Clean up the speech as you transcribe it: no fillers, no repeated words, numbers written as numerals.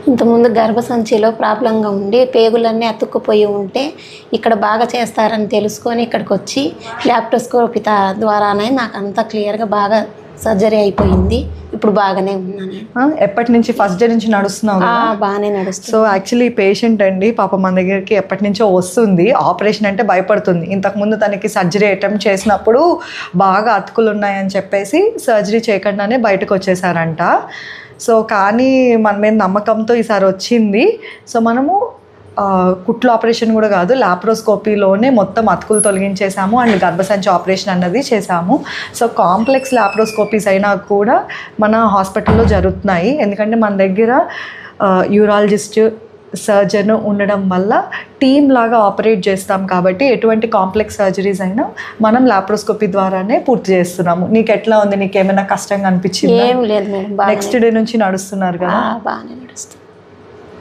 ఇంతకుముందు గర్భసంచిలో ప్రాబ్లంగా ఉండి పేగులన్నీ అతుక్కుపోయి ఉంటే ఇక్కడ బాగా చేస్తారని తెలుసుకొని ఇక్కడికి వచ్చి ల్యాప్టోస్కోపీ ద్వారానే నాకు అంతా క్లియర్గా బాగా సర్జరీ అయిపోయింది. ఇప్పుడు బాగానే ఉన్నాను. ఎప్పటి నుంచి? ఫస్ట్ డే నుంచి నడుస్తున్నావు? బాగానే నడుస్తుంది. సో యాక్చువల్లీ పేషెంట్ అండి పాప మన దగ్గరికి ఎప్పటి నుంచో వస్తుంది. ఆపరేషన్ అంటే భయపడుతుంది. ఇంతకుముందు తనకి సర్జరీ అటెంప్ట్ చేసినప్పుడు బాగా అతుకులు ఉన్నాయని చెప్పేసి సర్జరీ చేయకుండానే బయటకు వచ్చేసారంట. సో కానీ మన మీద నమ్మకంతో ఈసారి వచ్చింది. సో మనము కుట్లు ఆపరేషన్ కూడా కాదు, ల్యాప్రోస్కోపీలోనే మొత్తం అతుకులు తొలగించేసాము అండ్ గర్భసంచి ఆపరేషన్ అన్నది చేసాము. సో కాంప్లెక్స్ ల్యాప్రోస్కోపీస్ అయినా కూడా మన హాస్పిటల్లో జరుగుతున్నాయి. ఎందుకంటే మన దగ్గర యూరాలజిస్ట్, సర్జన్ ఉండడం వల్ల టీమ్ లాగా ఆపరేట్ చేస్తాం కాబట్టి ఎటువంటి కాంప్లెక్స్ సర్జరీస్ అయినా మనం ల్యాప్రోస్కోపీ ద్వారానే పూర్తి చేస్తున్నాము. నీకు ఎట్లా ఉంది? నీకు ఏమైనా కష్టంగా అనిపించింది? ఏం లేదు మేడం. నెక్స్ట్ డే నుంచి నడుస్తున్నారు కదా? బాగానే నడుస్తుంది.